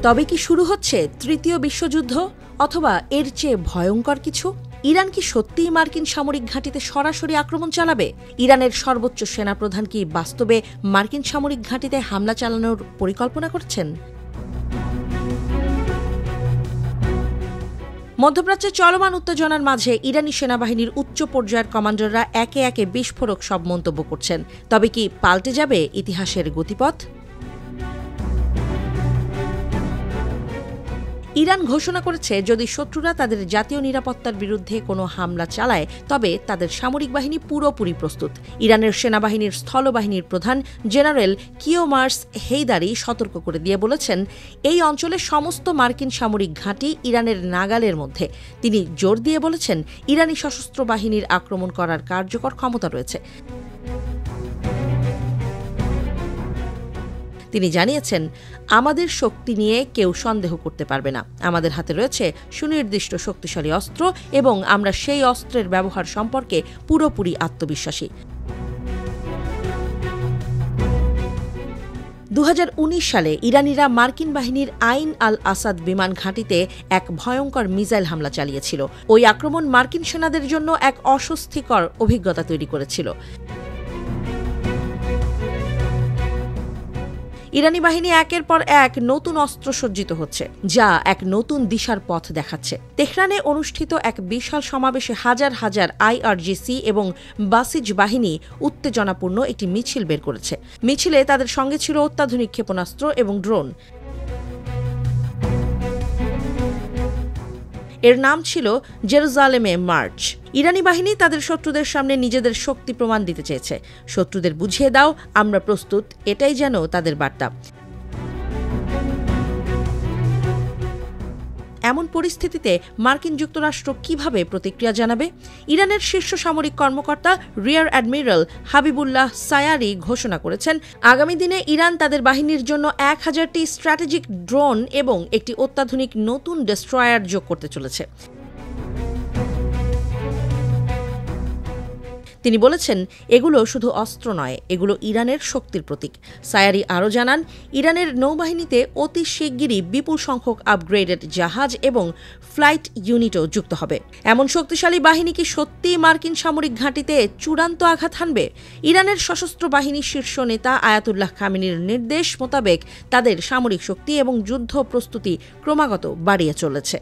তবে কি শুরু হচ্ছে তৃতীয় বিশ্বযুদ্ধ, অথবা এর চেয়ে ভয়ঙ্কর কিছু? ইরান কি সত্যিই মার্কিন সামরিক ঘাঁটিতে সরাসরি আক্রমণ চালাবে? ইরানের সর্বোচ্চ সেনাপ্রধান কি বাস্তবে মার্কিন সামরিক ঘাঁটিতে হামলা চালানোর পরিকল্পনা করছেন? মধ্যপ্রাচ্যে চলমান উত্তেজনার মাঝে ইরানি সেনাবাহিনীর উচ্চ পর্যায়ের কমান্ডাররা একে একে বিস্ফোরক সব মন্তব্য করছেন। তবে কি পাল্টে যাবে ইতিহাসের গতিপথ? ইরান ঘোষণা করেছে যদি শত্রুরা তাদের জাতীয় নিরাপত্তার বিরুদ্ধে কোনো হামলা চালায় তবে তাদের সামরিক বাহিনী পুরোপুরি প্রস্তুত। ইরানের সেনাবাহিনীর স্থলবাহিনীর প্রধান জেনারেল কিওমার্স হেইদারি সতর্ক করে দিয়ে বলেছেন, এই অঞ্চলে সমস্ত মার্কিন সামরিক ঘাঁটি ইরানের নাগালের মধ্যে। তিনি জোর দিয়ে বলেছেন, ইরানি সশস্ত্র বাহিনীর আক্রমণ করার কার্যকর ক্ষমতা রয়েছে। তিনি জানিয়েছেন, আমাদের শক্তি নিয়ে কেউ সন্দেহ করতে পারবে না। আমাদের হাতে রয়েছে সুনির্দিষ্ট শক্তিশালী অস্ত্র এবং আমরা সেই অস্ত্রের ব্যবহার সম্পর্কে পুরোপুরি আত্মবিশ্বাসী। 2019 সালে ইরানিরা মার্কিন বাহিনীর আইন আল আসাদ বিমান ঘাঁটিতে এক ভয়ঙ্কর মিসাইল হামলা চালিয়েছিল। ওই আক্রমণ মার্কিন সেনাদের জন্য এক অস্বস্তিকর অভিজ্ঞতা তৈরি করেছিল। ইরানি বাহিনী একের পর এক নতুন অস্ত্র সজ্জিত হচ্ছে, যা এক নতুন দিশার পথ দেখাচ্ছে। তেহরানে অনুষ্ঠিত এক বিশাল সমাবেশে হাজার হাজার IRGC এবং বাসিজ বাহিনী উত্তেজনাপূর্ণ একটি মিছিল বের করেছে। মিছিলে তাদের সঙ্গে ছিল অত্যাধুনিক ক্ষেপণাস্ত্র এবং ড্রোন। এর নাম ছিল জেরুজালেমে মার্চ। ইরানি বাহিনী তাদের শত্রুদের সামনে নিজেদের শক্তি প্রমাণ দিতে চেয়েছে। শত্রুদের বুঝিয়ে দাও, আমরা প্রস্তুত, এটাই যেন তাদের বার্তা। এমন পরিস্থিতিতে মার্কিন যুক্তরাষ্ট্র কিভাবে প্রতিক্রিয়া জানাবে? ইরানের শীর্ষ সামরিক কর্মকর্তা রিয়ার অ্যাডমিরাল হাবিবুল্লাহ সায়ারি ঘোষণা করেছেন, আগামী দিনে ইরান তাদের বাহিনীর জন্য 1000টি স্ট্র্যাটেজিক ড্রোন এবং একটি অত্যাধুনিক নতুন ডেস্ট্রয়ার যোগ করতে চলেছে। তিনি বলেছেন, এগুলো শুধু অস্ত্র নয়, এগুলো ইরানের শক্তির প্রতীক। সায়ারি আরও জানান, ইরানের নৌবাহিনীতে অতি শিগগিরই বিপুল সংখ্যক আপগ্রেডেড জাহাজ এবং ফ্লাইট ইউনিটও যুক্ত হবে। এমন শক্তিশালী বাহিনী কি সত্যিই মার্কিন সামরিক ঘাঁটিতে চূড়ান্ত আঘাত হানবে? ইরানের সশস্ত্র বাহিনীর শীর্ষ নেতা আয়াতুল্লাহ খামেনির নির্দেশ মোতাবেক তাদের সামরিক শক্তি এবং যুদ্ধ প্রস্তুতি ক্রমাগত বাড়িয়ে চলেছে।